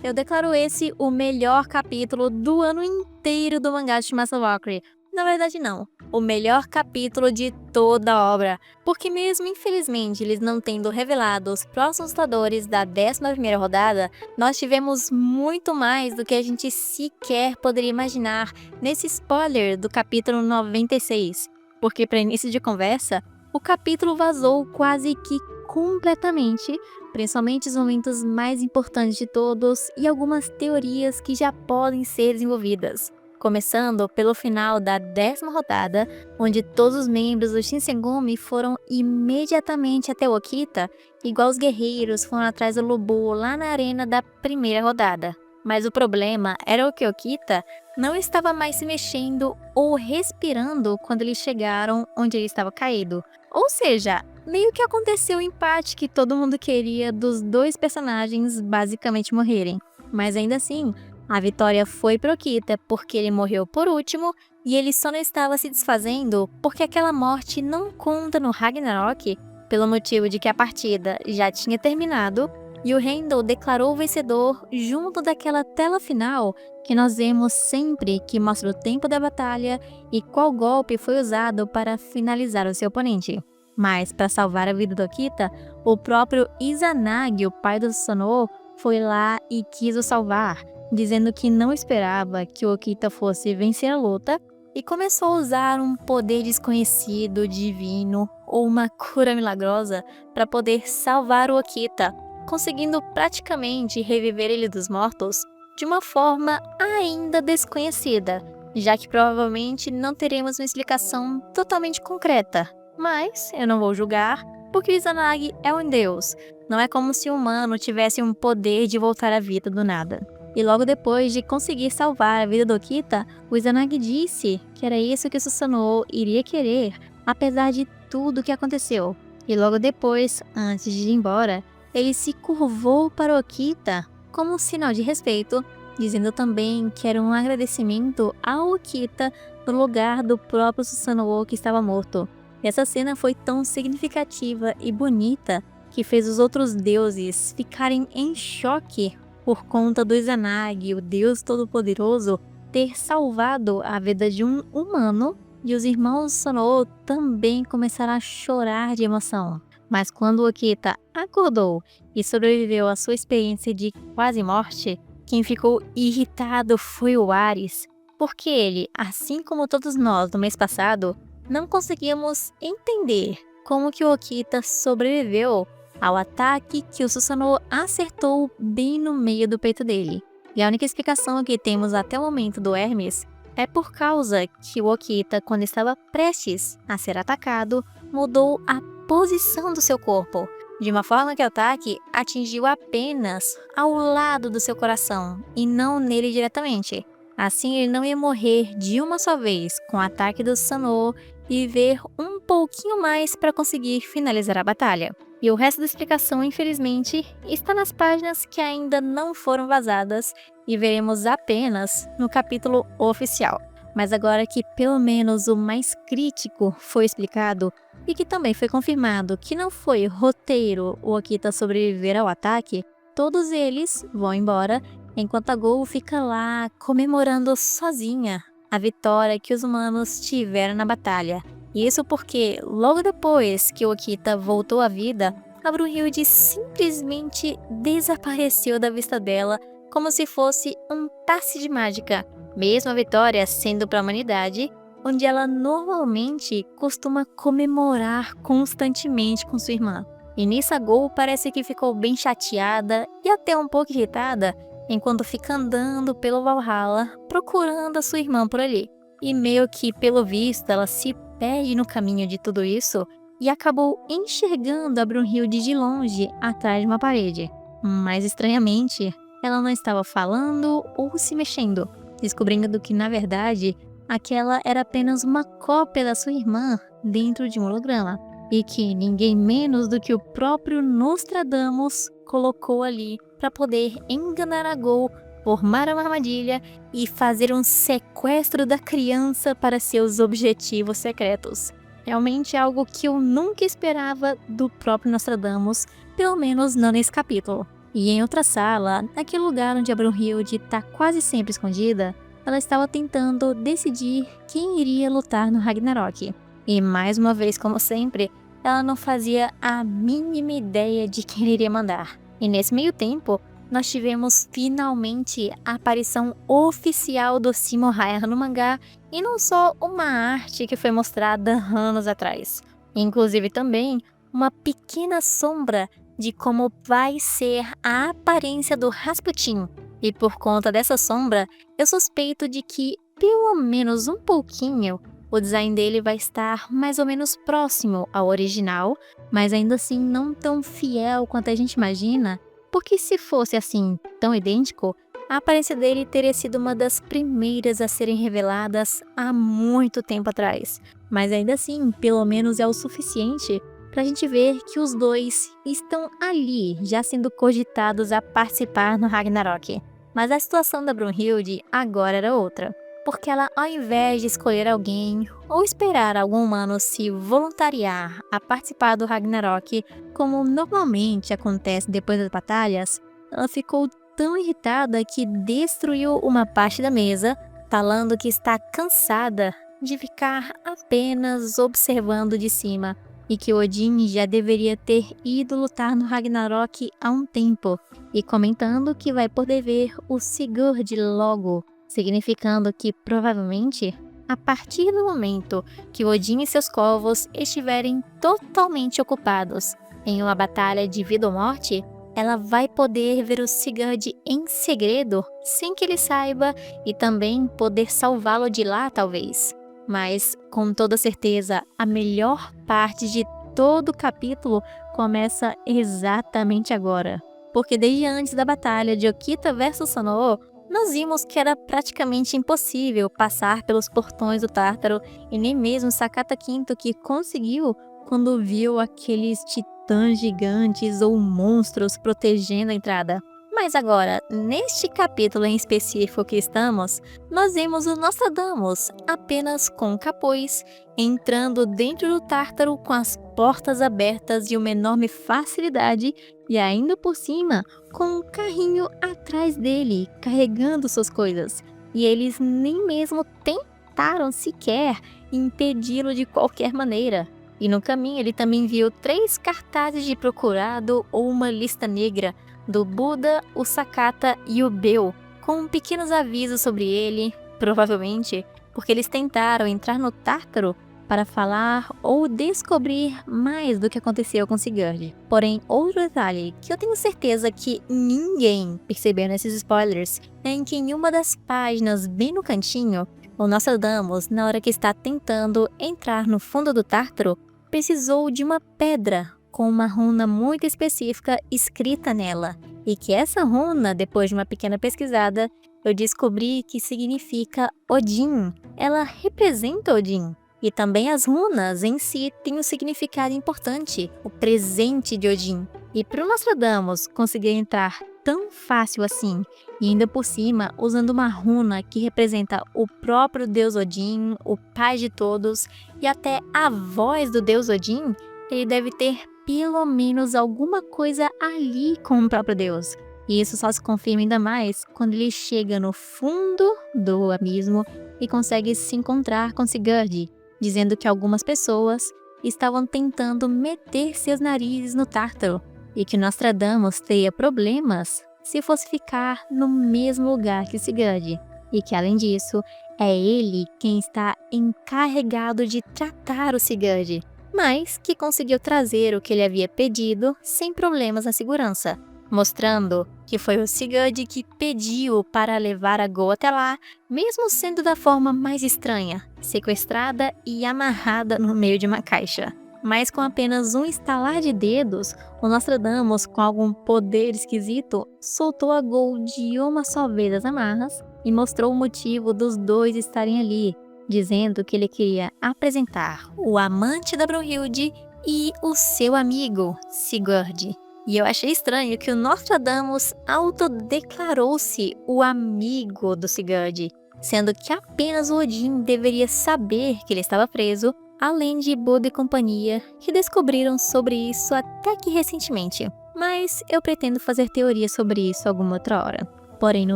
Eu declaro esse o melhor capítulo do ano inteiro do mangá de Shimasa Walker. Na verdade, não. O melhor capítulo de toda a obra. Porque mesmo, infelizmente, eles não tendo revelado os próximos lutadores da 11ª rodada, nós tivemos muito mais do que a gente sequer poderia imaginar nesse spoiler do capítulo 96. Porque, para início de conversa, o capítulo vazou quase que completamente, principalmente os momentos mais importantes de todos e algumas teorias que já podem ser desenvolvidas. Começando pelo final da 10ª rodada, onde todos os membros do Shinsengumi foram imediatamente até o Okita, igual os guerreiros foram atrás do Lubu lá na arena da primeira rodada. Mas o problema era o que Okita não estava mais se mexendo ou respirando quando eles chegaram onde ele estava caído. Ou seja, meio que aconteceu o empate que todo mundo queria dos dois personagens basicamente morrerem. Mas ainda assim, a vitória foi pro Okita porque ele morreu por último e ele só não estava se desfazendo porque aquela morte não conta no Ragnarok pelo motivo de que a partida já tinha terminado e o Heimdall declarou o vencedor junto daquela tela final que nós vemos sempre que mostra o tempo da batalha e qual golpe foi usado para finalizar o seu oponente. Mas para salvar a vida do Okita, o próprio Izanagi, o pai do Susanoo, foi lá e quis o salvar, dizendo que não esperava que o Okita fosse vencer a luta e começou a usar um poder desconhecido, divino ou uma cura milagrosa para poder salvar o Okita, conseguindo praticamente reviver ele dos mortos de uma forma ainda desconhecida, já que provavelmente não teremos uma explicação totalmente concreta. Mas eu não vou julgar, porque o Izanagi é um deus. Não é como se o humano tivesse um poder de voltar à vida do nada. E logo depois de conseguir salvar a vida do Okita, o Izanagi disse que era isso que o Susanoo iria querer, apesar de tudo o que aconteceu. E logo depois, antes de ir embora, ele se curvou para o Okita como um sinal de respeito, dizendo também que era um agradecimento ao Okita no lugar do próprio Susanoo que estava morto. Essa cena foi tão significativa e bonita que fez os outros deuses ficarem em choque por conta do Izanagi, o deus todo-poderoso, ter salvado a vida de um humano, e os irmãos Susanoo também começaram a chorar de emoção. Mas quando o Okita acordou e sobreviveu à sua experiência de quase morte, quem ficou irritado foi o Ares, porque ele, assim como todos nós no mês passado, não conseguíamos entender como que o Okita sobreviveu ao ataque que o Susanoo acertou bem no meio do peito dele. E a única explicação que temos até o momento do Hermes é por causa que o Okita, quando estava prestes a ser atacado, mudou a posição do seu corpo, de uma forma que o ataque atingiu apenas ao lado do seu coração e não nele diretamente. Assim ele não ia morrer de uma só vez com o ataque do Susanoo e viver um pouquinho mais para conseguir finalizar a batalha. E o resto da explicação, infelizmente, está nas páginas que ainda não foram vazadas e veremos apenas no capítulo oficial. Mas agora que pelo menos o mais crítico foi explicado e que também foi confirmado que não foi roteiro o Okita sobreviver ao ataque, todos eles vão embora enquanto a Gol fica lá comemorando sozinha a vitória que os humanos tiveram na batalha. E isso porque, logo depois que o Okita voltou à vida, a Brunhilde simplesmente desapareceu da vista dela como se fosse um passe de mágica, mesmo a vitória sendo para a humanidade, onde ela normalmente costuma comemorar constantemente com sua irmã. E nisso a Gol parece que ficou bem chateada e até um pouco irritada, enquanto fica andando pelo Valhalla procurando a sua irmã por ali. E meio que pelo visto ela se perde no caminho de tudo isso e acabou enxergando a Brunhilde de longe atrás de uma parede. Mas estranhamente, ela não estava falando ou se mexendo, descobrindo que na verdade aquela era apenas uma cópia da sua irmã dentro de um holograma. E que ninguém menos do que o próprio Nostradamus colocou ali para poder enganar a Gol, formar uma armadilha e fazer um sequestro da criança para seus objetivos secretos. Realmente é algo que eu nunca esperava do próprio Nostradamus, pelo menos não nesse capítulo. E em outra sala, naquele lugar onde a Brunhilde tá quase sempre escondida, ela estava tentando decidir quem iria lutar no Ragnarok. E mais uma vez, como sempre, ela não fazia a mínima ideia de quem iria mandar. E nesse meio tempo, nós tivemos finalmente a aparição oficial do Simo Häyhä no mangá, e não só uma arte que foi mostrada anos atrás. Inclusive também uma pequena sombra de como vai ser a aparência do Rasputin. E por conta dessa sombra, eu suspeito de que, pelo menos um pouquinho, o design dele vai estar mais ou menos próximo ao original, mas ainda assim não tão fiel quanto a gente imagina, porque se fosse assim, tão idêntico, a aparência dele teria sido uma das primeiras a serem reveladas há muito tempo atrás. Mas ainda assim, pelo menos é o suficiente pra gente ver que os dois estão ali, já sendo cogitados a participar no Ragnarok. Mas a situação da Brunhilde agora era outra, porque ela, ao invés de escolher alguém ou esperar algum humano se voluntariar a participar do Ragnarok, como normalmente acontece depois das batalhas, ela ficou tão irritada que destruiu uma parte da mesa, falando que está cansada de ficar apenas observando de cima e que Odin já deveria ter ido lutar no Ragnarok há um tempo, e comentando que vai poder ver o Sigurd logo, significando que provavelmente, a partir do momento que Odin e seus corvos estiverem totalmente ocupados em uma batalha de vida ou morte, ela vai poder ver o Sigurd em segredo, sem que ele saiba, e também poder salvá-lo de lá talvez. Mas, com toda certeza, a melhor parte de todo o capítulo começa exatamente agora. Porque desde antes da batalha de Okita versus Sanoo, nós vimos que era praticamente impossível passar pelos portões do Tártaro, e nem mesmo Sakata Quinto que conseguiu quando viu aqueles titãs gigantes ou monstros protegendo a entrada. Mas agora, neste capítulo em específico que estamos, nós vemos o Nostradamus apenas com capuz, entrando dentro do Tártaro com as portas abertas e uma enorme facilidade, e ainda por cima com um carrinho atrás dele, carregando suas coisas. E eles nem mesmo tentaram sequer impedi-lo de qualquer maneira. E no caminho ele também viu 3 cartazes de procurado ou uma lista negra do Buda, o Sakata e o Bel, com pequenos avisos sobre ele, provavelmente porque eles tentaram entrar no Tártaro para falar ou descobrir mais do que aconteceu com Sigurd. Porém, outro detalhe que eu tenho certeza que ninguém percebeu nesses spoilers é em que em uma das páginas bem no cantinho, o Nostradamus, na hora que está tentando entrar no fundo do Tártaro, precisou de uma pedra com uma runa muito específica escrita nela, e que essa runa, depois de uma pequena pesquisada, eu descobri que significa Odin. Ela representa Odin. E também as runas em si têm um significado importante, o presente de Odin. E para o Nostradamus conseguir entrar tão fácil assim, e ainda por cima usando uma runa que representa o próprio deus Odin, o pai de todos, e até a voz do deus Odin, ele deve ter pelo menos alguma coisa ali com o próprio deus. E isso só se confirma ainda mais quando ele chega no fundo do abismo e consegue se encontrar com Sigurd, dizendo que algumas pessoas estavam tentando meter seus narizes no Tártaro e que Nostradamus teria problemas se fosse ficar no mesmo lugar que Sigurd, e que além disso, é ele quem está encarregado de tratar o Sigurd, mas que conseguiu trazer o que ele havia pedido sem problemas na segurança, mostrando que foi o Sigurd que pediu para levar a Go até lá, mesmo sendo da forma mais estranha, sequestrada e amarrada no meio de uma caixa. Mas com apenas um estalar de dedos, o Nostradamus, com algum poder esquisito, soltou a Go de uma só vez das amarras e mostrou o motivo dos dois estarem ali, dizendo que ele queria apresentar o amante da Brunhilde e o seu amigo, Sigurd. E eu achei estranho que o Nostradamus autodeclarou-se o amigo do Sigurd, sendo que apenas o Odin deveria saber que ele estava preso, além de Buda e companhia, que descobriram sobre isso até que recentemente. mas eu pretendo fazer teorias sobre isso alguma outra hora. Porém, no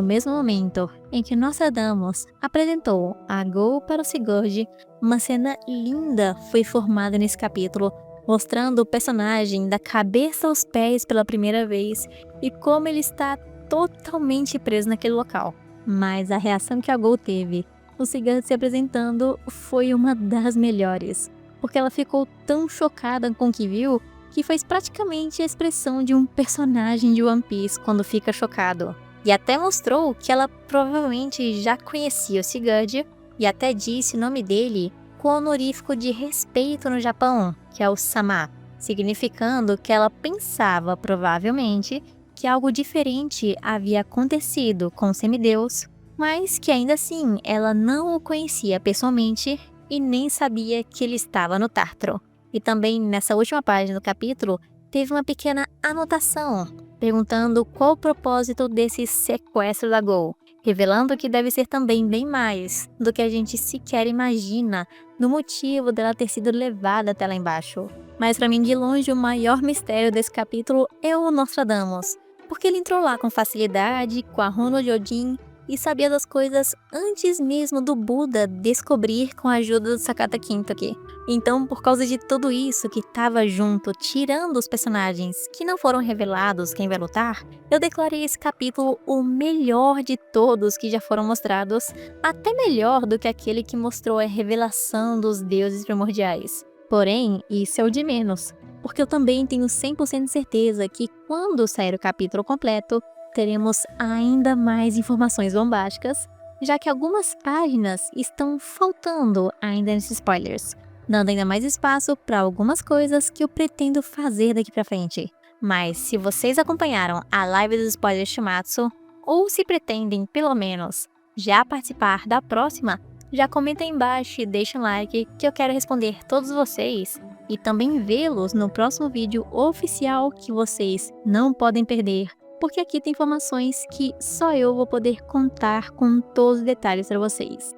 mesmo momento em que Nostradamus apresentou a Go para o Sigurd, uma cena linda foi formada nesse capítulo, mostrando o personagem da cabeça aos pés pela primeira vez e como ele está totalmente preso naquele local. Mas a reação que a Go teve, o Sigurd se apresentando, foi uma das melhores, porque ela ficou tão chocada com o que viu que fez praticamente a expressão de um personagem de One Piece quando fica chocado. E até mostrou que ela provavelmente já conhecia o Sigurd e até disse o nome dele com o honorífico de respeito no Japão, que é o Sama, significando que ela pensava provavelmente que algo diferente havia acontecido com o semideus, mas que ainda assim ela não o conhecia pessoalmente e nem sabia que ele estava no Tártaro. E também nessa última página do capítulo teve uma pequena anotação perguntando qual o propósito desse sequestro da Go, revelando que deve ser também bem mais do que a gente sequer imagina no motivo dela ter sido levada até lá embaixo. Mas para mim, de longe, o maior mistério desse capítulo é o Nostradamus, porque ele entrou lá com facilidade, com a Runo de Odin, e sabia das coisas antes mesmo do Buda descobrir com a ajuda do Sakata Kintoki. Então, por causa de tudo isso que estava junto, tirando os personagens que não foram revelados quem vai lutar, eu declarei esse capítulo o melhor de todos que já foram mostrados, até melhor do que aquele que mostrou a revelação dos deuses primordiais. Porém, isso é o de menos, porque eu também tenho 100% de certeza que quando sair o capítulo completo, teremos ainda mais informações bombásticas, já que algumas páginas estão faltando ainda nesses spoilers, dando ainda mais espaço para algumas coisas que eu pretendo fazer daqui pra frente. Mas se vocês acompanharam a live dos spoilers Shumatsu, ou se pretendem pelo menos já participar da próxima, já comenta aí embaixo e deixa um like que eu quero responder todos vocês e também vê-los no próximo vídeo oficial que vocês não podem perder, porque aqui tem informações que só eu vou poder contar com todos os detalhes para vocês.